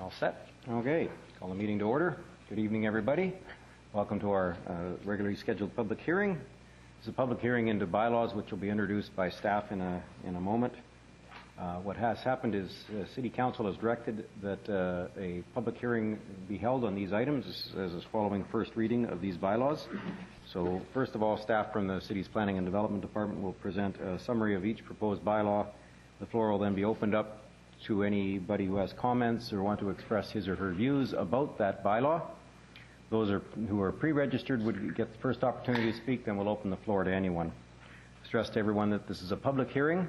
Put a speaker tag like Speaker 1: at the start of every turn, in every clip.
Speaker 1: All set? Okay. Call the meeting to order. Good evening, everybody. Welcome to our regularly scheduled public hearing. It's a public hearing into bylaws, which will be introduced by staff in a moment. What has happened is City Council has directed that a public hearing be held on these items as is following first reading of these bylaws. So first of all, staff from the City's Planning and Development Department will present a summary of each proposed bylaw. The floor will then be opened up to anybody who has comments or want to express his or her views about that bylaw. Those who are pre-registered would get the first opportunity to speak, then we'll open the floor to anyone. Stress to everyone that this is a public hearing.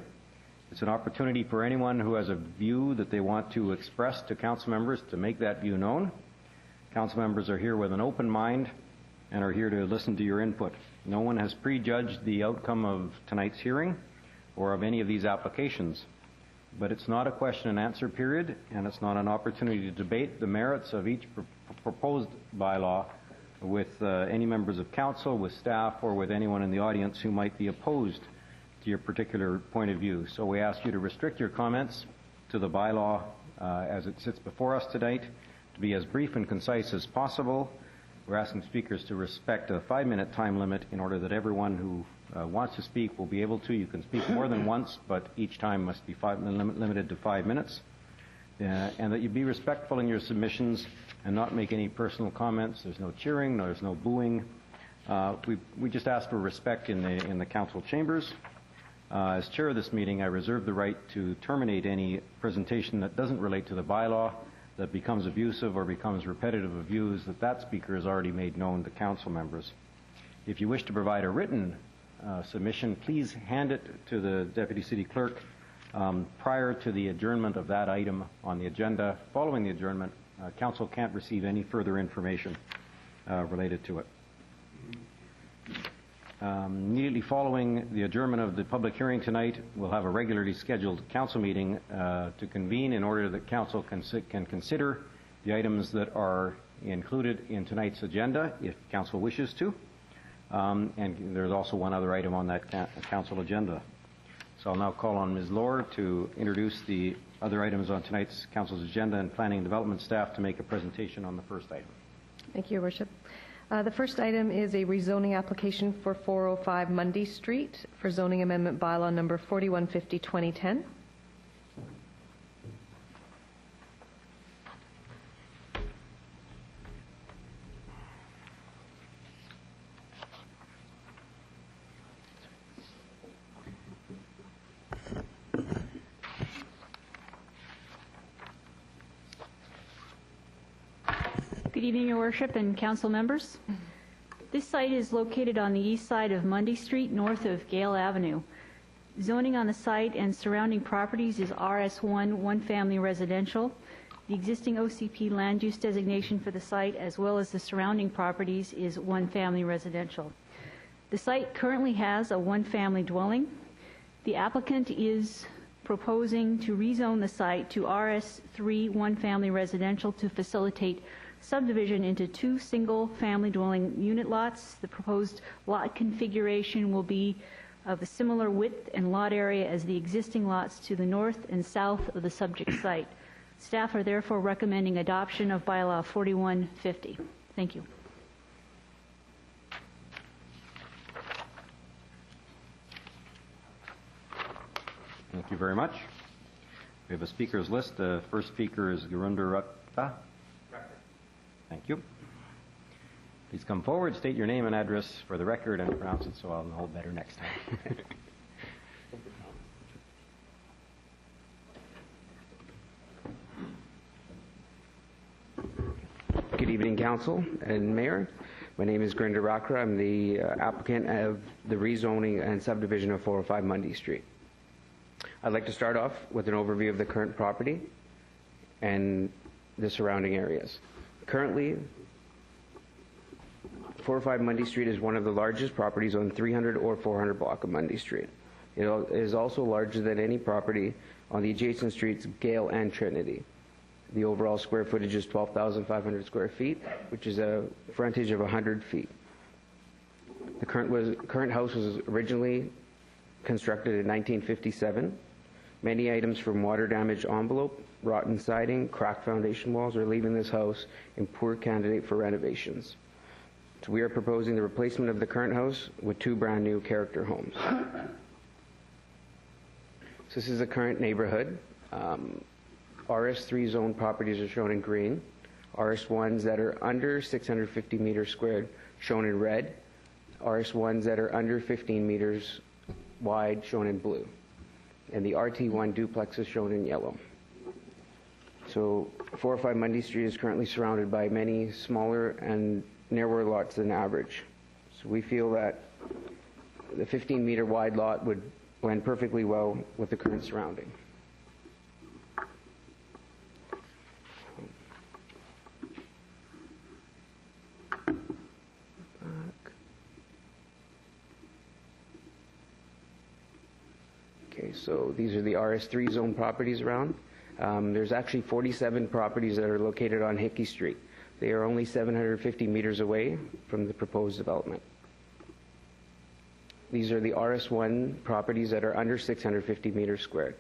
Speaker 1: It's an opportunity for anyone who has a view that they want to express to council members to make that view known. Council members are here with an open mind and are here to listen to your input. No one has prejudged the outcome of tonight's hearing or of any of these applications. But it's not a question and answer period, and it's not an opportunity to debate the merits of each proposed bylaw with any members of council, with staff, or with anyone in the audience who might be opposed to your particular point of view. So we ask you to restrict your comments to the bylaw as it sits before us tonight, to be as brief and concise as possible. We're asking speakers to respect a 5-minute time limit in order that everyone who wants to speak will be able to. You can speak more than once, but each time must be limited to 5 minutes. And that you be respectful in your submissions and not make any personal comments. There's no cheering, there's no booing. We just ask for respect in the council chambers. As chair of this meeting, I reserve the right to terminate any presentation that doesn't relate to the bylaw, that becomes abusive or becomes repetitive of views that speaker has already made known to council members. If you wish to provide a written submission, please hand it to the Deputy City Clerk prior to the adjournment of that item on the agenda. Following the adjournment, council can't receive any further information related to it. Immediately following the adjournment of the public hearing tonight, we'll have a regularly scheduled council meeting to convene in order that council can consider the items that are included in tonight's agenda, if council wishes to. And there's also one other item on that council agenda. So I'll now call on Ms. Lohr to introduce the other items on tonight's council's agenda, and planning and development staff to make a presentation on the first item.
Speaker 2: Thank you, Your Worship. The first item is a rezoning application for 405 Mundy Street for zoning amendment bylaw number 4150/2010.
Speaker 3: Good evening, Your Worship and council members. This site is located on the east side of Mundy Street, north of Gale Avenue. Zoning on the site and surrounding properties is RS1, one-family residential. The existing OCP land use designation for the site, as well as the surrounding properties, is one-family residential. The site currently has a one-family dwelling. The applicant is proposing to rezone the site to RS3, one-family residential, to facilitate subdivision into 2 single-family dwelling unit lots. The proposed lot configuration will be of a similar width and lot area as the existing lots to the north and south of the subject site. Staff are therefore recommending adoption of Bylaw 4150. Thank you.
Speaker 1: Thank you very much. We have a speakers list. The first speaker is Gurundaratha. Thank you. Please come forward, state your name and address for the record, and pronounce it so I'll know better next time.
Speaker 4: Good evening, Council and Mayor. My name is Gurinder Rakra. I'm the applicant of the rezoning and subdivision of 405 Mundy Street. I'd like to start off with an overview of the current property and the surrounding areas. Currently, 405 Mundy Street is one of the largest properties on 300 or 400 block of Mundy Street. It is also larger than any property on the adjacent streets Gale and Trinity. The overall square footage is 12,500 square feet, which is a frontage of 100 feet. The current house was originally constructed in 1957. Many items from water damage envelope rotten siding, cracked foundation walls, are leaving this house in poor candidate for renovations. So we are proposing the replacement of the current house with 2 brand new character homes. So this is the current neighborhood. RS3 zone properties are shown in green. RS1s that are under 650 meters squared shown in red. RS1s that are under 15 meters wide shown in blue. And the RT1 duplex is shown in yellow. So 405 Mundy Street is currently surrounded by many smaller and narrower lots than average. So we feel that the 15-meter wide lot would blend perfectly well with the current surrounding. Okay, so these are the RS3 zone properties around. There's actually 47 properties that are located on Hickey Street. They are only 750 meters away from the proposed development. These are the RS1 properties that are under 650 meters squared.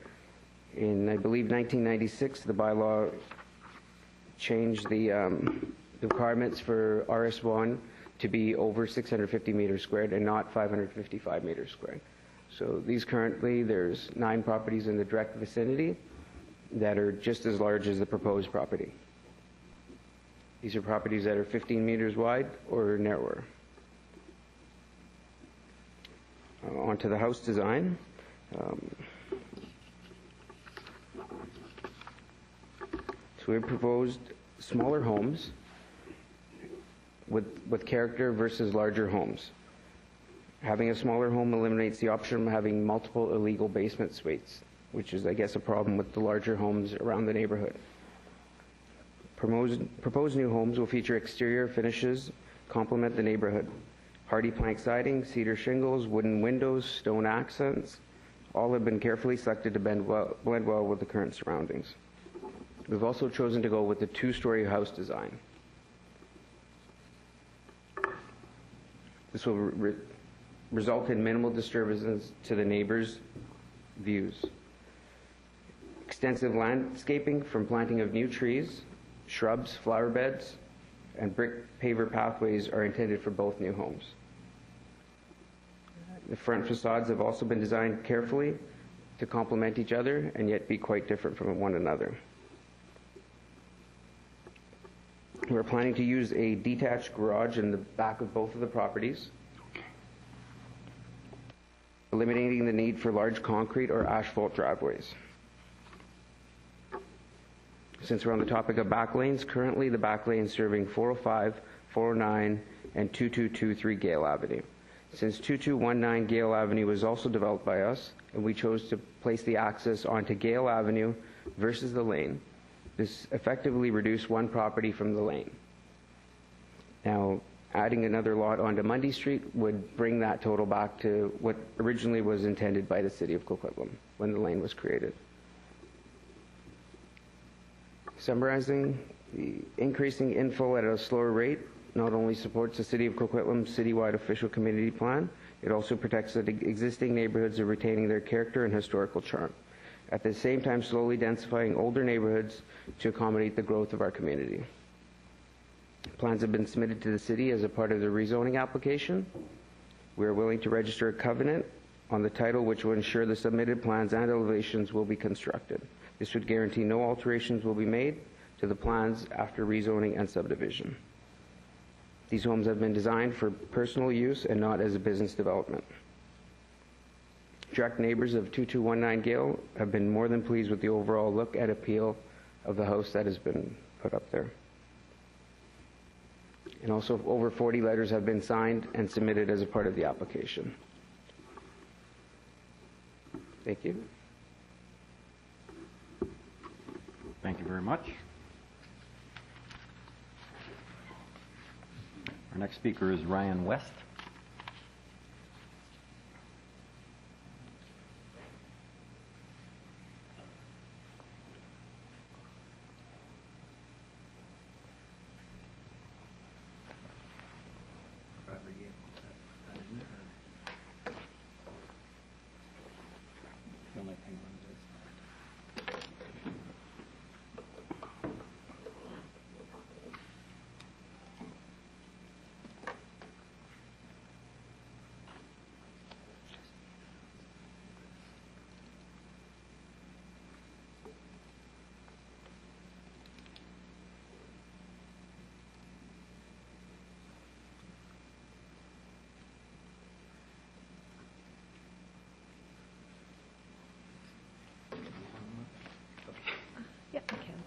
Speaker 4: In, I believe, 1996, the bylaw changed the requirements for RS1 to be over 650 meters squared and not 555 meters squared. So these currently, there's 9 properties in the direct vicinity that are just as large as the proposed property. These are properties that are 15 meters wide or narrower. Onto the house design. So we proposed smaller homes with character versus larger homes. Having a smaller home eliminates the option of having multiple illegal basement suites, which is, I guess, a problem with the larger homes around the neighborhood. Proposed new homes will feature exterior finishes, complement the neighborhood. Hardy plank siding, cedar shingles, wooden windows, stone accents, all have been carefully selected to blend well with the current surroundings. We've also chosen to go with the 2-story house design. This will result in minimal disturbances to the neighbors' views. Extensive landscaping from planting of new trees, shrubs, flower beds, and brick paver pathways are intended for both new homes. The front facades have also been designed carefully to complement each other and yet be quite different from one another. We're planning to use a detached garage in the back of both of the properties, eliminating the need for large concrete or asphalt driveways. Since we're on the topic of back lanes, currently the back lane is serving 405, 409, and 2223 Gale Avenue. Since 2219 Gale Avenue was also developed by us, and we chose to place the access onto Gale Avenue versus the lane, this effectively reduced one property from the lane. Now, adding another lot onto Mundy Street would bring that total back to what originally was intended by the City of Coquitlam when the lane was created. Summarizing, the increasing infill at a slower rate not only supports the City of Coquitlam's citywide official community plan, it also protects the existing neighborhoods of retaining their character and historical charm. At the same time, slowly densifying older neighborhoods to accommodate the growth of our community. Plans have been submitted to the city as a part of the rezoning application. We are willing to register a covenant on the title which will ensure the submitted plans and elevations will be constructed. This would guarantee no alterations will be made to the plans after rezoning and subdivision. These homes have been designed for personal use and not as a business development. Direct neighbors of 2219 Gale have been more than pleased with the overall look and appeal of the house that has been put up there. And also over 40 letters have been signed and submitted as a part of the application. Thank you.
Speaker 1: Thank you very much. Our next speaker is Ryan West.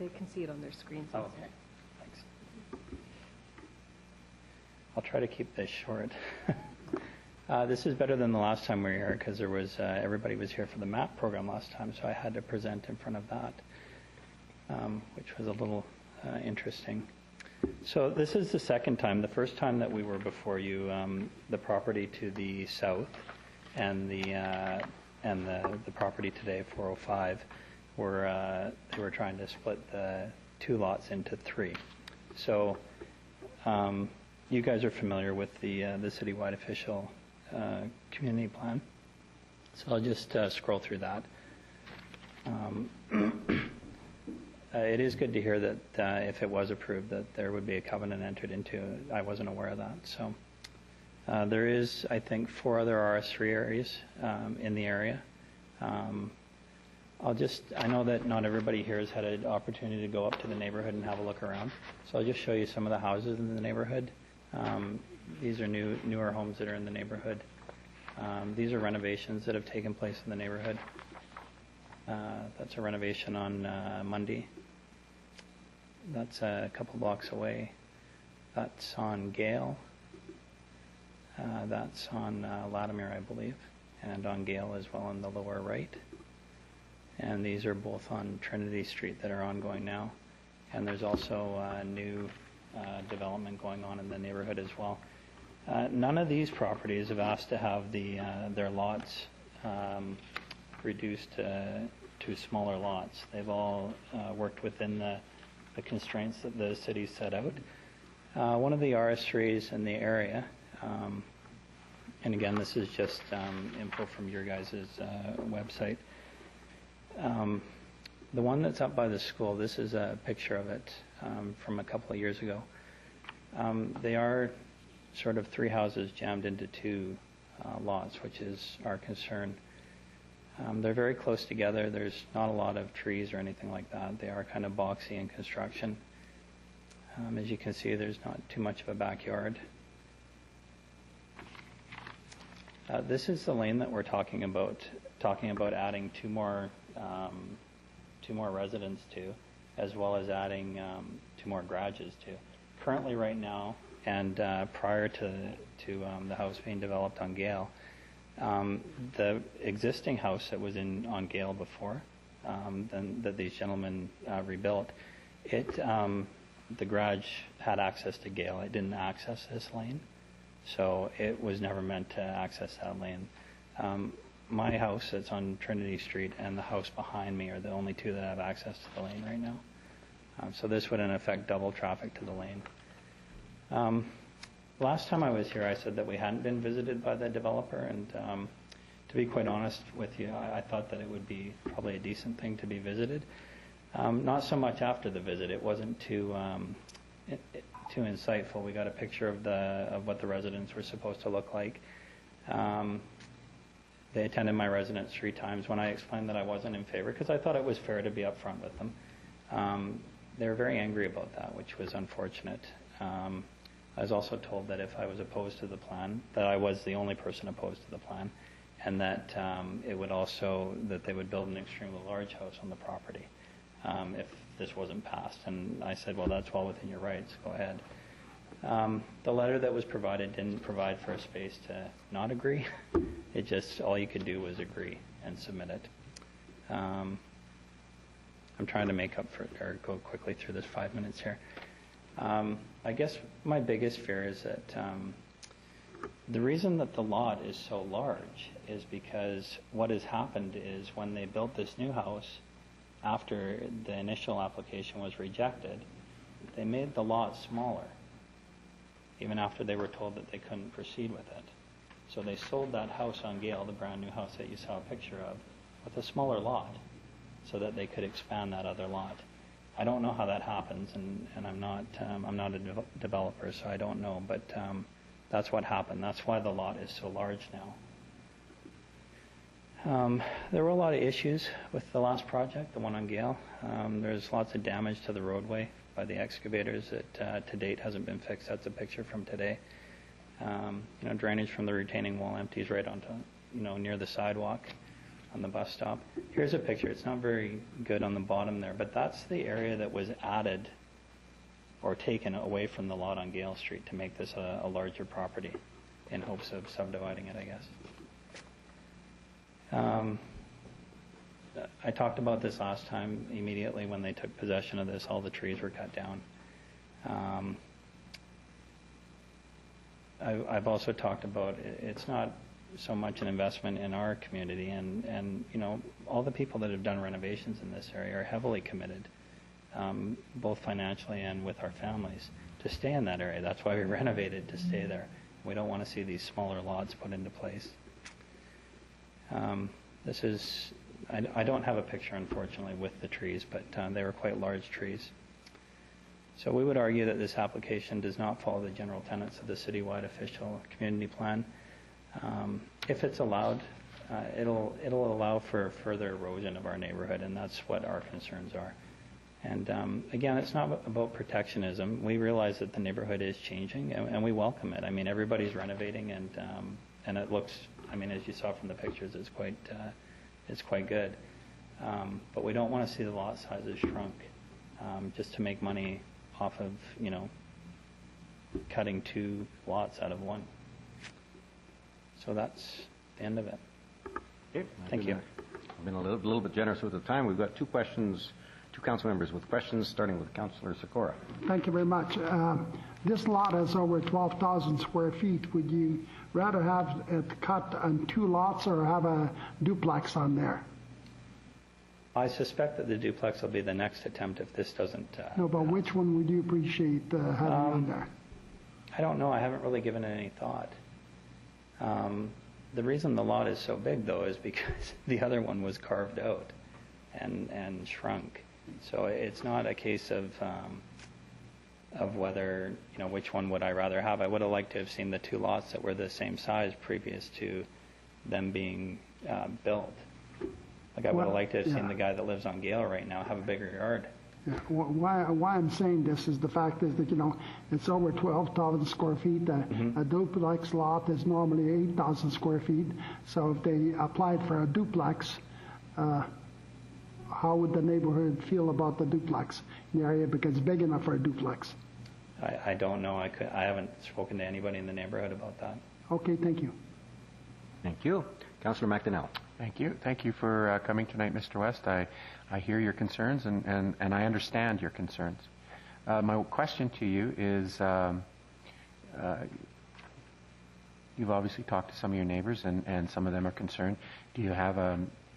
Speaker 2: they can see it on their screens.
Speaker 5: Oh, okay. Thanks. I'll try to keep this short. This is better than the last time we were here because there was everybody was here for the MAP program last time, so I had to present in front of that, which was a little interesting. So this is the second time. The first time that we were before you, the property to the south and the property today, 405, they were trying to split the two lots into three. So you guys are familiar with the citywide official community plan. So I'll just scroll through that. It is good to hear that if it was approved that there would be a covenant entered into. I wasn't aware of that. So there is, I think, 4 other RS3 areas in the area. I know that not everybody here has had an opportunity to go up to the neighborhood and have a look around. So I'll just show you some of the houses in the neighborhood. These are newer homes that are in the neighborhood. These are renovations that have taken place in the neighborhood. That's a renovation on Mundy. That's a couple blocks away. That's on Gale. That's on Latimer, I believe, and on Gale as well on the lower right. And these are both on Trinity Street that are ongoing now. And there's also new development going on in the neighborhood as well. None of these properties have asked to have their lots reduced to smaller lots. They've all worked within the constraints that the city set out. One of the RS3s in the area, and again, this is just info from your guys' website. The one that's up by the school, this is a picture of it from a couple of years ago. They are sort of 3 houses jammed into 2 lots, which is our concern. They're very close together. There's not a lot of trees or anything like that. They are kind of boxy in construction. As you can see, there's not too much of a backyard. This is the lane that we're talking about adding 2 more residents to, as well as adding 2 more garages to. Currently, right now, and prior to the house being developed on Gale, the existing house that was on Gale before, that these gentlemen rebuilt, the garage had access to Gale. It didn't access this lane, so it was never meant to access that lane. My house that's on Trinity Street and the house behind me are the only 2 that have access to the lane right now. So this would in effect double traffic to the lane. Last time I was here, I said that we hadn't been visited by the developer, and to be quite honest with you, I thought that it would be probably a decent thing to be visited. Not so much after the visit; it wasn't too insightful. We got a picture of what the residents were supposed to look like. They attended my residence 3 times. When I explained that I wasn't in favor, because I thought it was fair to be upfront with them, they were very angry about that, which was unfortunate. I was also told that if I was opposed to the plan, that I was the only person opposed to the plan, and that that they would build an extremely large house on the property if this wasn't passed. And I said, well, that's well within your rights. Go ahead. The letter that was provided didn't provide for a space to not agree. It just, all you could do was agree and submit it. I'm trying to go quickly through this 5 minutes here. I guess my biggest fear is that the reason that the lot is so large is because what has happened is when they built this new house, after the initial application was rejected, they made the lot smaller, even after they were told that they couldn't proceed with it. So they sold that house on Gale, the brand new house that you saw a picture of, with a smaller lot, so that they could expand that other lot. I don't know how that happens, and I'm not a developer, so I don't know, but that's what happened. That's why the lot is so large now. There were a lot of issues with the last project, the one on Gale. There's lots of damage to the roadway by the excavators that to date hasn't been fixed. That's a picture from today. Drainage from the retaining wall empties right onto, near the sidewalk. on the bus stop. Here's a picture. It's not very good on the bottom there, but that's the area that was added or taken away from the lot on Gale Street to make this a larger property in hopes of subdividing it, I guess. I talked about this last time. Immediately when they took possession of this, all the trees were cut down. I've also talked about it's not so much an investment in our community, and you know, all the people that have done renovations in this area are heavily committed, both financially and with our families, to stay in that area. That's why we renovated, to stay there. We don't want to see these smaller lots put into place. This is, I don't have a picture, unfortunately, with the trees, but they were quite large trees. So we would argue that this application does not follow the general tenets of the citywide official community plan. If it's allowed, it'll allow for further erosion of our neighborhood, and that's what our concerns are. And again, it's not about protectionism. We realize that the neighborhood is changing, and we welcome it. I mean, everybody's renovating, and it looks, I mean, as you saw from the pictures, it's quite good. But we don't want to see the lot sizes shrunk just to make money off of, you know, cutting 2 lots out of 1. So that's the end of it.
Speaker 1: Okay.
Speaker 5: Thank you.
Speaker 1: I've been a little bit generous with the time. We've got 2 questions, 2 council members with questions, starting with Councillor Sikora.
Speaker 6: Thank you very much. This lot is over 12,000 square feet. Would you rather have it cut on 2 lots or have a duplex on there?
Speaker 5: I suspect that the duplex will be the next attempt if this doesn't...
Speaker 6: No, but which one would you appreciate having on there?
Speaker 5: I don't know. I haven't really given it any thought. The reason the lot is so big, though, is because the other one was carved out and shrunk. So it's not a case of whether, you know, which one would I rather have. I would have liked to have seen the 2 lots that were the same size previous to them being built. Like, I would have liked to have seen the guy that lives on Gale right now have a bigger yard.
Speaker 6: Yeah. Why I'm saying this is the fact is that, you know, it's over 12,000 square feet. A duplex lot is normally 8,000 square feet. So if they applied for a duplex, how would the neighborhood feel about the duplex in the area, because it's big enough for a duplex?
Speaker 5: I don't know. I haven't spoken to anybody in the neighborhood about that.
Speaker 6: Okay, thank you.
Speaker 1: Thank you. Councillor McDonnell.
Speaker 7: Thank you. Thank you for coming tonight, Mr. West. I hear your concerns, and I understand your concerns. My question to you is, you've obviously talked to some of your neighbors, and some of them are concerned. Do you have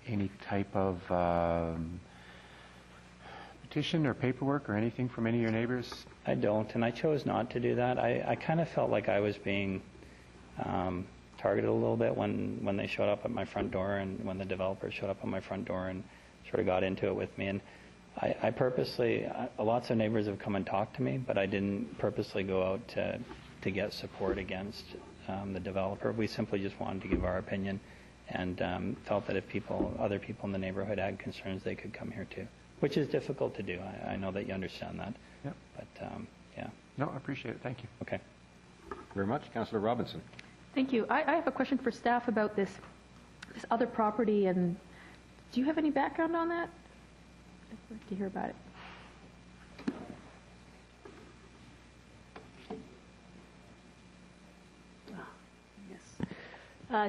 Speaker 7: any type of petition or paperwork or anything from any of your neighbors?
Speaker 5: I don't, and I chose not to do that. I kind of felt like I was being targeted a little bit when they showed up at my front door, and when the developer showed up at my front door and sort of got into it with me. And I purposely, lots of neighbors have come and talked to me, but I didn't purposely go out to get support against the developer. We simply just wanted to give our opinion, and felt that if other people in the neighborhood had concerns, they could come here too, which is difficult to do. I know that you understand that.
Speaker 7: Yep.
Speaker 5: But yeah.
Speaker 7: No, I appreciate it. Thank you.
Speaker 5: Okay.
Speaker 1: Very much. Councillor Robinson.
Speaker 8: Thank you. I have a question for staff about this other property, and do you have any background on that? I'd like to hear about it.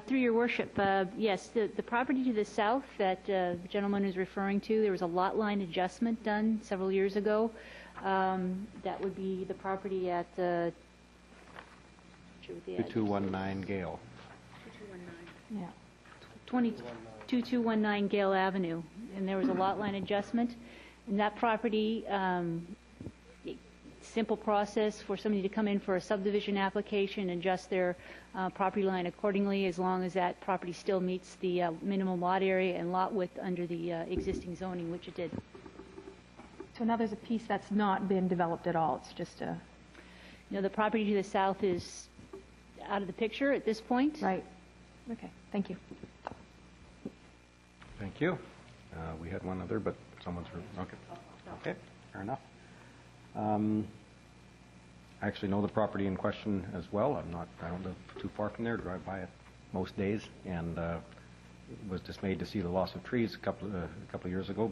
Speaker 3: Through your worship, yes, the property to the south that the gentleman is referring to, there was a lot line adjustment done several years ago. That would be the property at
Speaker 1: 2219 Gale.
Speaker 3: 2219. Yeah. 2219 Gale Avenue. And there was a lot line adjustment. And that property, simple process for somebody to come in for a subdivision application and adjust their property line accordingly, as long as that property still meets the minimum lot area and lot width under the existing zoning, which it did.
Speaker 8: So now there's a piece that's not been developed at all. It's just a...
Speaker 3: You know, the property to the south is out of the picture at this point.
Speaker 8: Right. Okay. Thank you.
Speaker 1: Thank you. We had one other, but someone's... Okay. Okay. Fair enough. I actually know the property in question as well. I don't live too far from there. Drive by it most days, and was dismayed to see the loss of trees a couple of years ago,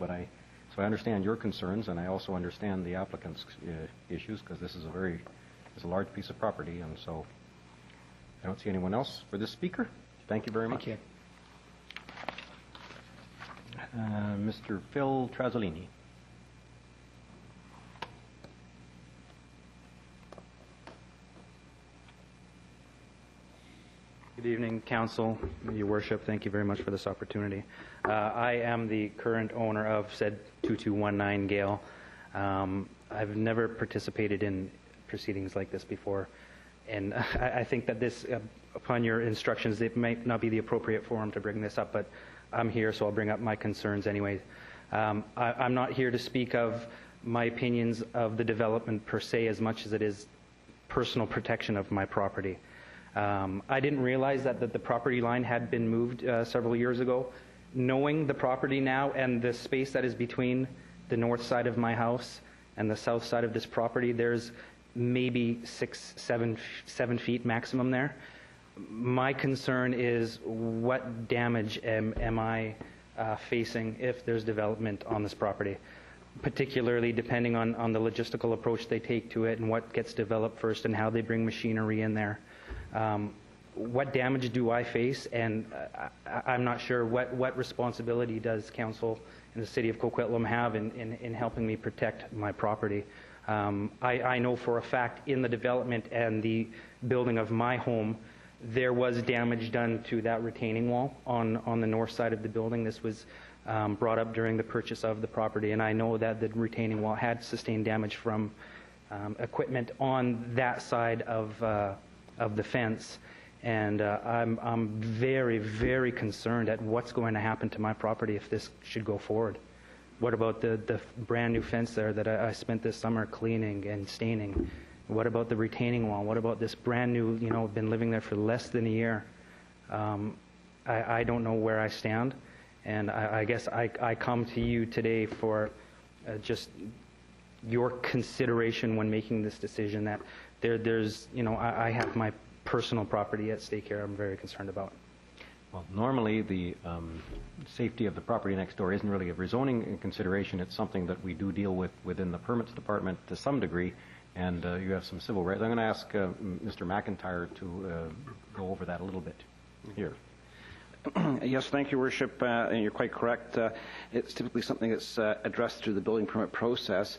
Speaker 1: so I understand your concerns, and I also understand the applicant's issues, because this is a large piece of property, and so I don't see anyone else for this speaker. Thank you very much.
Speaker 5: Thank you.
Speaker 1: Mr. Phil Trasolini.
Speaker 9: Good evening, Council, Your Worship. Thank you very much for this opportunity. I am the current owner of said 2219 Gale. I've never participated in proceedings like this before, and I think that this, upon your instructions, it might not be the appropriate forum to bring this up, but I'm here, so I'll bring up my concerns anyway. I'm not here to speak of my opinions of the development per se as much as it is personal protection of my property. I didn't realize that the property line had been moved several years ago. Knowing the property now and the space that is between the north side of my house and the south side of this property, there's maybe 7 feet maximum there. My concern is what damage am I facing if there's development on this property, particularly depending on the logistical approach they take to it and what gets developed first and how they bring machinery in there. What damage do I face? And I'm not sure what responsibility does council in the city of Coquitlam have in helping me protect my property. I know for a fact in the development and the building of my home, there was damage done to that retaining wall on the north side of the building. This was brought up during the purchase of the property, and I know that the retaining wall had sustained damage from equipment on that side of the fence. And I'm very, very concerned at what's going to happen to my property if this should go forward. What about the brand new fence there that I spent this summer cleaning and staining? What about the retaining wall? What about this brand new, been living there for less than a year? I don't know where I stand. And I guess I come to you today for just your consideration when making this decision, that there's, I have my personal property at stake here I'm very concerned about.
Speaker 1: Well, normally the safety of the property next door isn't really a rezoning consideration. It's something that we do deal with within the permits department to some degree, and you have some civil rights. I'm going to ask Mr. McIntyre to go over that a little bit here.
Speaker 10: Yes, thank you, Worship, and you're quite correct. It's typically something that's addressed through the building permit process.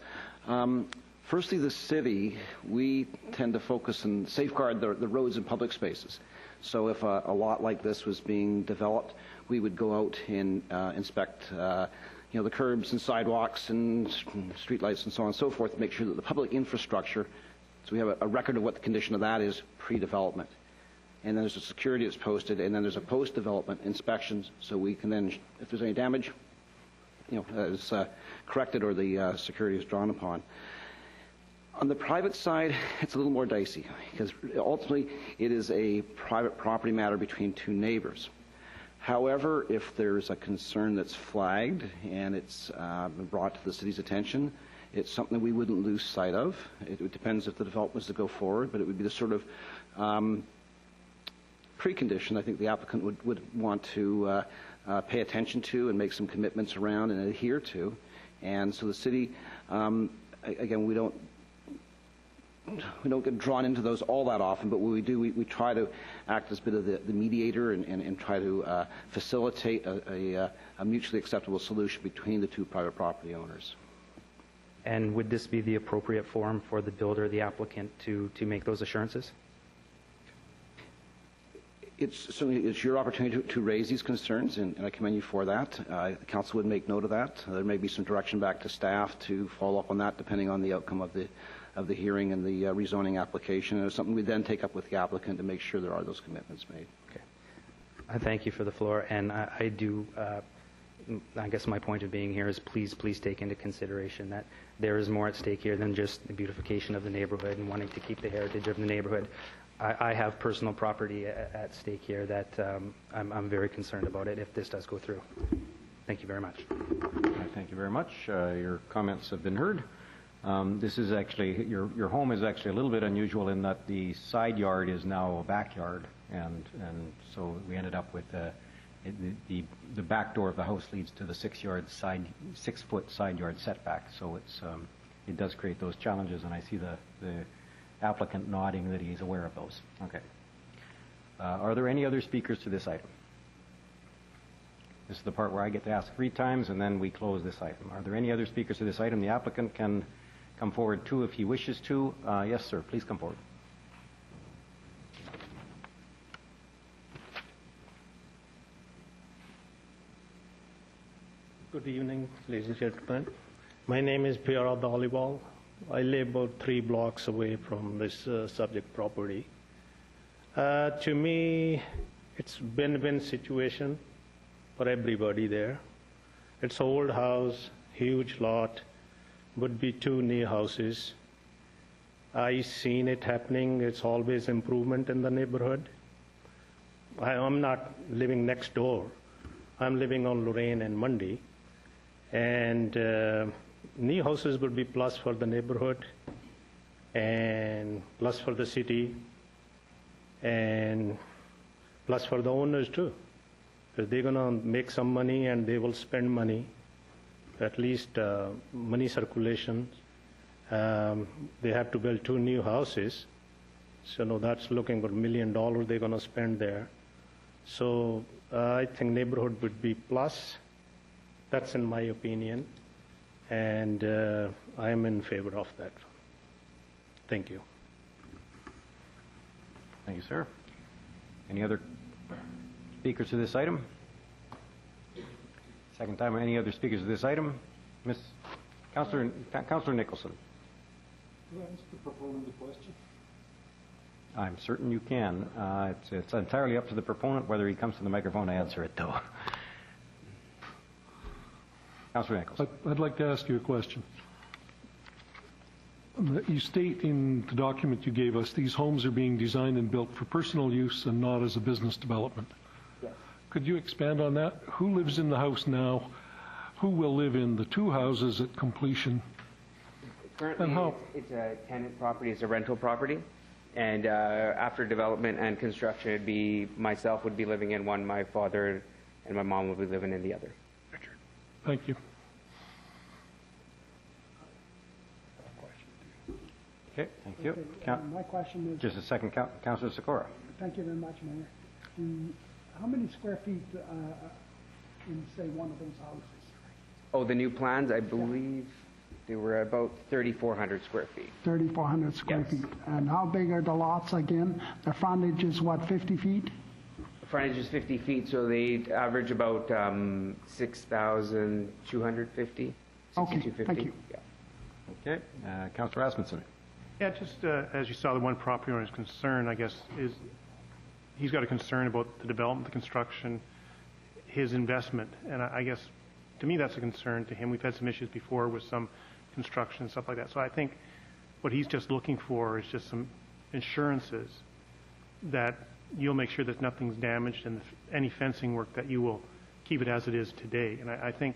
Speaker 10: Firstly, the city, we tend to focus and safeguard the roads and public spaces. So if a lot like this was being developed, we would go out and inspect the curbs and sidewalks and streetlights and so on and so forth to make sure that the public infrastructure, so we have a record of what the condition of that is pre-development. And then there's a security that's posted, and then there's a post-development inspections, so we can then, if there's any damage, is corrected or the security is drawn upon. On the private side, it's a little more dicey, because ultimately it is a private property matter between two neighbors. However, if there's a concern that's flagged and it's been brought to the city's attention, it's something we wouldn't lose sight of. It depends if the development was to go forward, but it would be the sort of precondition I think the applicant would want to pay attention to and make some commitments around and adhere to. And so the city, again, we don't get drawn into those all that often, but what we do, we try to act as a bit of the mediator and try to facilitate a mutually acceptable solution between the two private property owners.
Speaker 9: And would this be the appropriate forum for the builder, the applicant, to make those assurances?
Speaker 10: It's your opportunity to raise these concerns, and I commend you for that. The council would make note of that. There may be some direction back to staff to follow up on that, depending on the outcome of the hearing and the rezoning application. And it's something we then take up with the applicant to make sure there are those commitments made.
Speaker 9: Okay. I thank you for the floor, and I do. I guess my point of being here is please take into consideration that there is more at stake here than just the beautification of the neighborhood and wanting to keep the heritage of the neighborhood. I have personal property at stake here that I'm very concerned about it if this does go through. Thank you very much.
Speaker 1: Thank you very much. Your comments have been heard. This is actually, your home is actually a little bit unusual in that the side yard is now a backyard, and so we ended up with the back door of the house leads to the 6-foot side yard setback. So it does create those challenges, and I see the applicant nodding that he's aware of those. Okay. Are there any other speakers to this item? This is the part where I get to ask 3 times, and then we close this item. Are there any other speakers to this item? The applicant can come forward too if he wishes to. Yes, sir. Please come forward.
Speaker 11: Good evening, ladies and gentlemen. My name is Pierre Dalibal. I live about 3 blocks away from this subject property. To me, it's win-win situation for everybody there. It's an old house, huge lot, would be 2 new houses. I've seen it happening. It's always improvement in the neighborhood. I'm not living next door. I'm living on Lorraine and Mundy. And new houses would be plus for the neighborhood and plus for the city and plus for the owners too. Because they're going to make some money and they will spend money, at least money circulation. They have to build 2 new houses. So no, that's looking for $1 million they're going to spend there. So I think neighborhood would be plus. That's in my opinion, and I am in favor of that. Thank you.
Speaker 1: Thank you, sir. Any other speakers to this item? Second time, any other speakers to this item? Councillor Nicholson.
Speaker 12: Can I ask the proponent a question?
Speaker 1: I'm certain you can. It's entirely up to the proponent whether he comes to the microphone to answer it, though. Councillor Nicholson.
Speaker 12: I'd like to ask you a question. You state in the document you gave us, these homes are being designed and built for personal use and not as a business development.
Speaker 4: Yes.
Speaker 12: Could you expand on that? Who lives in the house now? Who will live in the 2 houses at completion?
Speaker 4: Currently, it's a tenant property, it's a rental property. And after development and construction, it'd be myself would be living in one, my father and my mom would be living in the other.
Speaker 12: Thank you.
Speaker 1: Okay, thank you.
Speaker 6: Okay, my question is...
Speaker 1: Just a second, Councillor Sikora.
Speaker 6: Thank you very much, Mayor. How many square feet in, say, one of those houses?
Speaker 4: Oh, the new plans, I believe they were about 3,400 square feet.
Speaker 6: 3,400 square
Speaker 4: Yes.
Speaker 6: feet. And how big are the lots again? The frontage is what, 50 feet?
Speaker 4: The frontage is 50 feet, so they average about 6,250.
Speaker 6: Okay, thank you.
Speaker 4: Yeah.
Speaker 1: Okay, Councillor Rasmussen.
Speaker 13: Yeah, just as you saw, the one property owner's concern, I guess, is he's got a concern about the development, the construction, his investment. And I guess, to me, that's a concern to him. We've had some issues before with some construction and stuff like that. So I think what he's just looking for is just some insurances that you'll make sure that nothing's damaged and any fencing work that you will keep it as it is today. And I think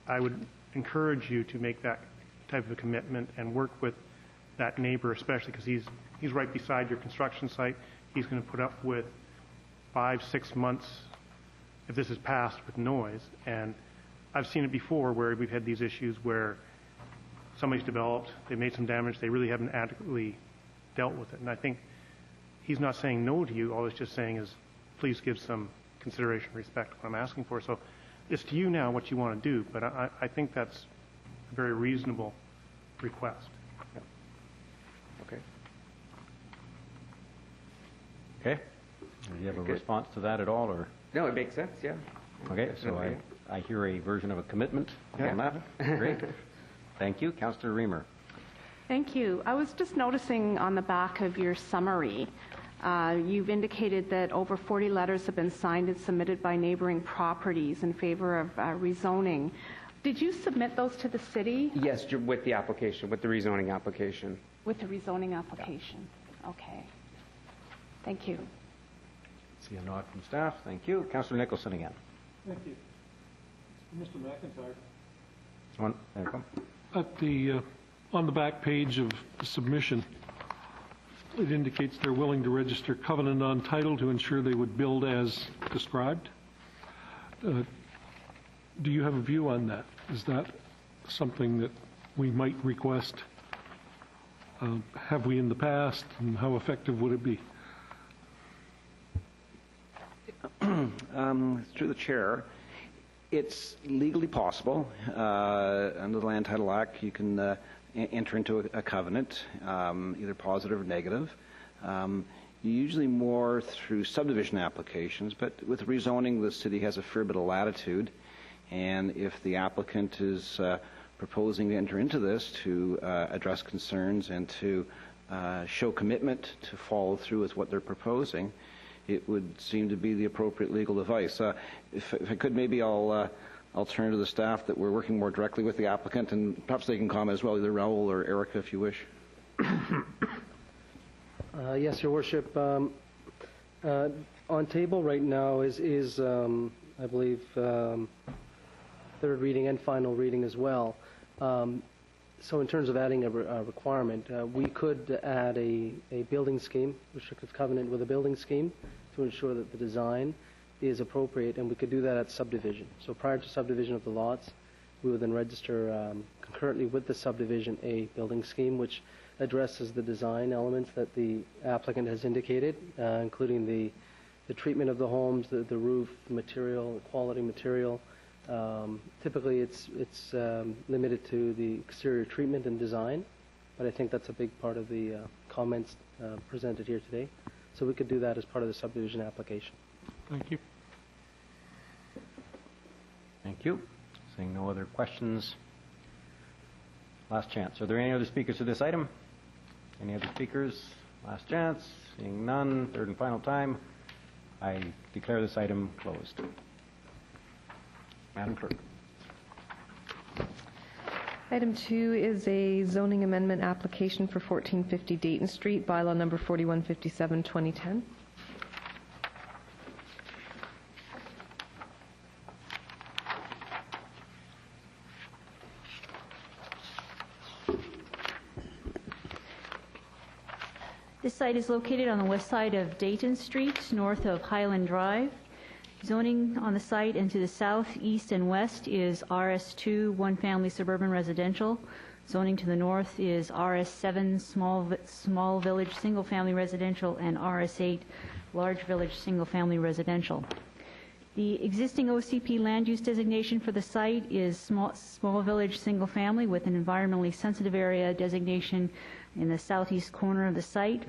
Speaker 13: I would encourage you to make that type of a commitment and work with that neighbor, especially because he's right beside your construction site. He's going to put up with 5-6 months, if this is passed, with noise. And I've seen it before where we've had these issues where somebody's developed, they made some damage, they really haven't adequately dealt with it. And I think he's not saying no to you. All he's just saying is, please give some consideration, respect to what I'm asking for. So it's to you now what you want to do, but I think that's a very reasonable request.
Speaker 1: Yeah. Okay. Okay. Do you have a response to that at all, or?
Speaker 4: No, it makes sense, yeah.
Speaker 1: Okay, so I hear a version of a commitment on that. Great. Thank you. Councillor Reamer.
Speaker 14: Thank you. I was just noticing on the back of your summary, you've indicated that over 40 letters have been signed and submitted by neighboring properties in favor of rezoning. Did you submit those to the city?
Speaker 4: Yes, with the application, with the rezoning application.
Speaker 14: With the rezoning application. Yeah. Okay. Thank you.
Speaker 1: See a nod from staff. Thank you. Councillor Nicholson again.
Speaker 12: Thank you. Mr. McIntyre.
Speaker 1: There you go.
Speaker 12: At the, on the back page of the submission, it indicates they're willing to register covenant on title to ensure they would build as described. Do you have a view on that? Is that something that we might request? Have we in the past, and how effective would it be?
Speaker 10: Through the chair, it's legally possible. Under the Land Title Act, you can enter into a covenant, either positive or negative. Usually more through subdivision applications, but with rezoning, the city has a fair bit of latitude. And if the applicant is proposing to enter into this to address concerns and to show commitment to follow through with what they're proposing, it would seem to be the appropriate legal device. If I could, maybe I'll turn to the staff that we're working more directly with the applicant, and perhaps they can comment as well, either Raul or Erica, if you wish.
Speaker 15: Yes, Your Worship. On table right now is I believe, third reading and final reading as well. So in terms of adding a requirement, we could add a building scheme, restrictive covenant with a building scheme to ensure that the design is appropriate, and we could do that at subdivision. So prior to subdivision of the lots, we would then register concurrently with the subdivision a building scheme which addresses the design elements that the applicant has indicated, including the treatment of the homes, the roof material, quality material. Typically, it's limited to the exterior treatment and design, but I think that's a big part of the comments presented here today. So we could do that as part of the subdivision application.
Speaker 12: Thank you.
Speaker 1: Thank you. Seeing no other questions, last chance. Are there any other speakers to this item? Any other speakers? Last chance. Seeing none, third and final time, I declare this item closed. Madam Clerk.
Speaker 2: Item 2 is a zoning amendment application for 1450 Dayton Street, bylaw number 4157, 2010.
Speaker 3: This site is located on the west side of Dayton Street, north of Highland Drive. Zoning on the site and to the south, east, and west is RS2, one-family suburban residential. Zoning to the north is RS7, small village single-family residential, and RS8, large village single-family residential. The existing OCP land use designation for the site is small village single-family with an environmentally sensitive area designation in the southeast corner of the site.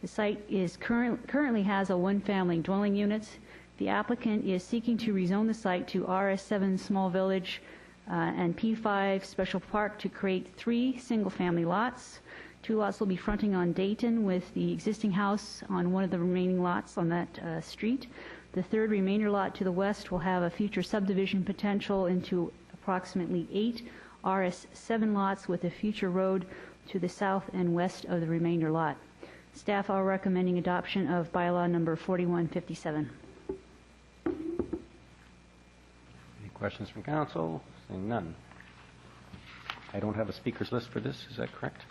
Speaker 3: The site is currently has a one-family dwelling unit. The applicant is seeking to rezone the site to RS7 Small Village and P5 Special Park to create 3 single-family lots. 2 lots will be fronting on Dayton with the existing house on one of the remaining lots on that street. The third remainder lot to the west will have a future subdivision potential into approximately 8 RS7 lots with a future road to the south and west of the remainder lot. Staff are recommending adoption of bylaw number 4157.
Speaker 1: Any questions from council? Seeing none. I don't have a speakers list for this, is that correct?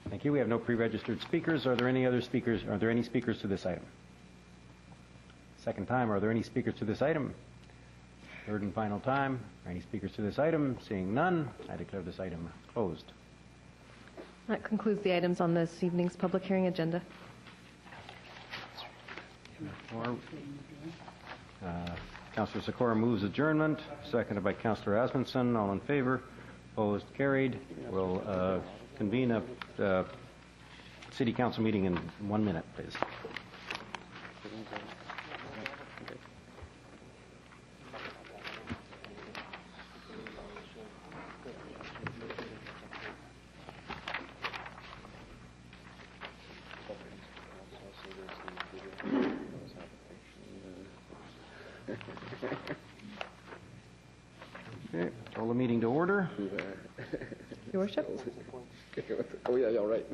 Speaker 1: Thank you. We have no pre-registered speakers. Are there any other speakers? Are there any speakers to this item? Second time, are there any speakers to this item? Third and final time, are any speakers to this item? Seeing none, I declare this item closed.
Speaker 2: That concludes the items on this evening's public hearing agenda.
Speaker 1: Councillor Sikora moves adjournment, seconded by Councillor Asmundson. All in favor? Opposed? Carried. We'll convene a city council meeting in 1 minute, please. Okay, call the meeting to order.
Speaker 2: Your Worship.
Speaker 10: Oh, yeah, all right.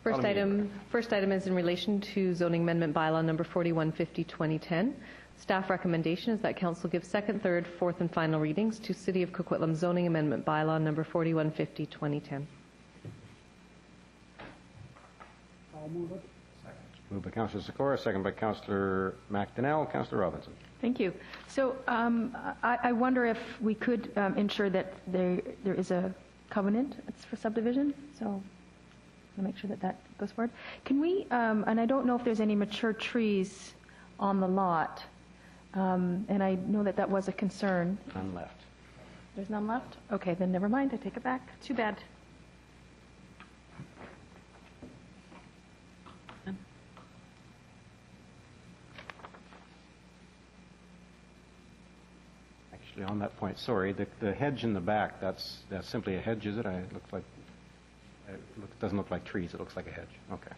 Speaker 2: First item is in relation to zoning amendment bylaw number 4150, 2010. Staff recommendation is that council give second, third, fourth, and final readings to City of Coquitlam zoning amendment bylaw number 4150, 2010.
Speaker 6: I'll move it.
Speaker 1: Second. Moved by Councillor Sikora, second by Councillor McDonnell. Councillor Robinson.
Speaker 8: Thank you. So I wonder if we could ensure that there is a covenant for subdivision. So I'll make sure that that goes forward. Can we, and I don't know if there's any mature trees on the lot, and I know that that was a concern.
Speaker 1: None left.
Speaker 8: There's none left? Okay, then never mind. I take it back. Too bad.
Speaker 1: Actually, on that point, sorry, the hedge in the back, that's simply a hedge, is it? It looks like, it doesn't look like trees, it looks like a hedge. Okay.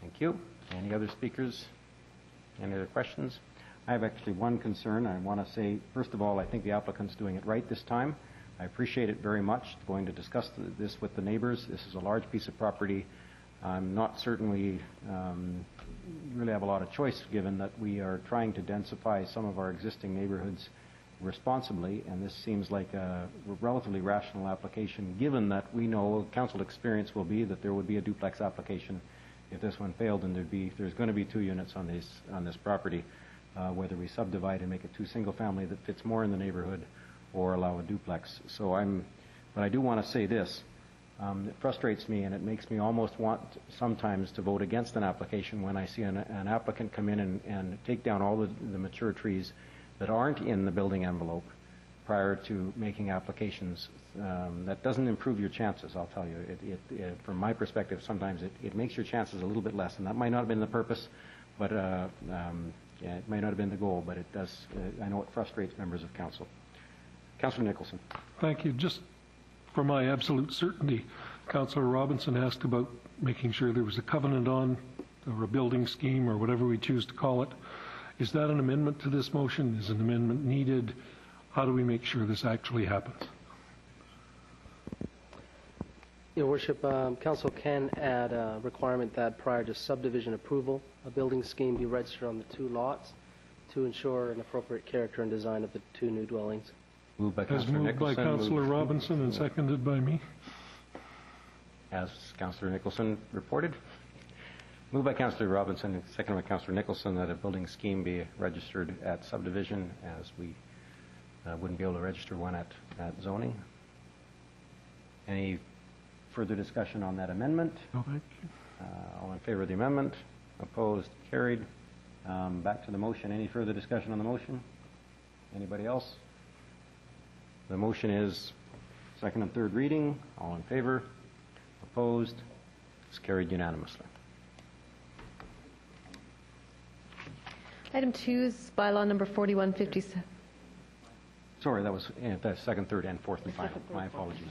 Speaker 1: Thank you. Any other speakers? Any other questions? I have actually one concern. I want to say, first of all, I think the applicant's doing it right this time. I appreciate it very much. Going to discuss this with the neighbors. This is a large piece of property. I'm not certainly really have a lot of choice, given that we are trying to densify some of our existing neighborhoods responsibly, and this seems like a relatively rational application, given that we know council experience will be that there would be a duplex application if this one failed, and there's going to be 2 units on this property, whether we subdivide and make it 2 single family that fits more in the neighborhood or allow a duplex. But I do want to say this. It frustrates me, and it makes me almost want sometimes to vote against an application when I see an applicant come in and take down all the mature trees that aren't in the building envelope prior to making applications. That doesn't improve your chances, I'll tell you. From my perspective, sometimes it makes your chances a little bit less, and that might not have been the purpose, but it might not have been the goal, but it does. I know it frustrates members of council. Councillor Nicholson.
Speaker 12: Thank you. Just for my absolute certainty, Councillor Robinson asked about making sure there was a covenant on, or a building scheme, or whatever we choose to call it. Is that an amendment to this motion? Is an amendment needed? How do we make sure this actually happens?
Speaker 15: Your Worship, Council can add a requirement that prior to subdivision approval, a building scheme be registered on the 2 lots to ensure an appropriate character and design of the 2 new dwellings.
Speaker 1: Moved by
Speaker 12: As
Speaker 1: Councillor
Speaker 12: moved
Speaker 1: Nicholson.
Speaker 12: by Councillor Robinson and seconded by me.
Speaker 1: As Councillor Nicholson reported. Moved by Councillor Robinson and seconded by Councillor Nicholson that a building scheme be registered at subdivision, as we wouldn't be able to register one at zoning. Any further discussion on that amendment?
Speaker 12: No, thank you.
Speaker 1: All in favor of the amendment? Opposed? Carried. Back to the motion. Any further discussion on the motion? Anybody else? The motion is second and third reading. All in favor? Opposed? It's carried unanimously.
Speaker 2: Item 2 is bylaw number 4157.
Speaker 1: Sorry, that was second, third, and fourth and final. My apologies.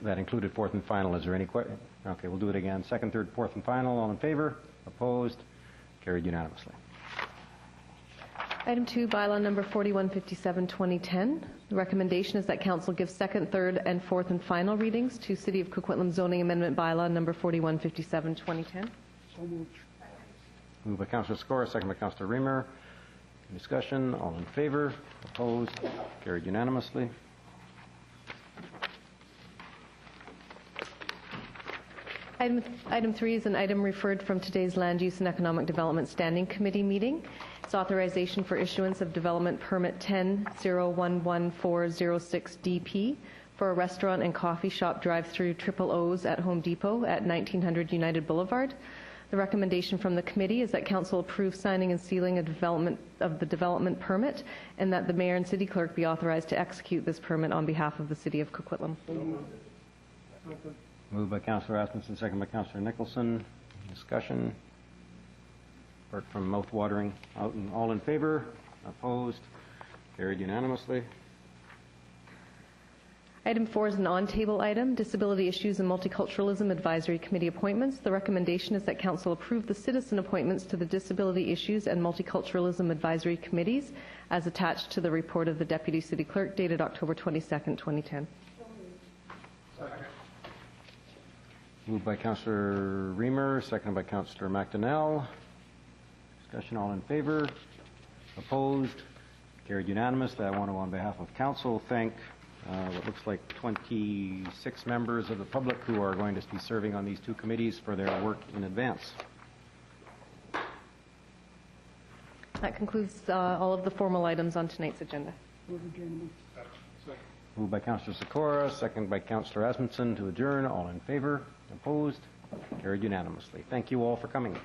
Speaker 1: That included fourth and final. Is there any question? Okay, we'll do it again. Second, third, fourth, and final. All in favor? Opposed? Carried unanimously.
Speaker 2: Item 2, bylaw number 4157, 2010. The recommendation is that council give second, third, and fourth and final readings to City of Coquitlam zoning amendment bylaw number 4157, 2010.
Speaker 6: So moved.
Speaker 1: Moved by Councillor Sikora, second by Councillor Reamer. Discussion. All in favor? Opposed? Carried unanimously.
Speaker 2: Item 3 is an item referred from today's Land Use and Economic Development Standing Committee meeting. It's authorization for issuance of development permit 10-011406-DP for a restaurant and coffee shop drive-through Triple O's at Home Depot at 1900 United Boulevard. The recommendation from the committee is that council approve signing and sealing of the development permit, and that the mayor and city clerk be authorized to execute this permit on behalf of the City of Coquitlam.
Speaker 1: Moved by Councillor Asmussen, second by Councillor Nicholson. Discussion. Apart from mouth-watering, all in favor? Opposed? Carried unanimously.
Speaker 2: Item 4 is an on-table item, Disability Issues and Multiculturalism Advisory Committee appointments. The recommendation is that council approve the citizen appointments to the Disability Issues and Multiculturalism Advisory Committees as attached to the report of the Deputy City Clerk dated October 22nd, 2010.
Speaker 1: Moved by Councillor Reamer, seconded by Councillor McDonnell. Discussion. All in favor? Opposed? Carried unanimously. I want to, on behalf of council, thank what looks like 26 members of the public who are going to be serving on these two committees for their work in advance.
Speaker 2: That concludes all of the formal items on tonight's agenda.
Speaker 1: Moved by Councillor Sikora, second by Councillor Asmundson to adjourn. All in favor? Opposed? Carried unanimously. Thank you all for coming.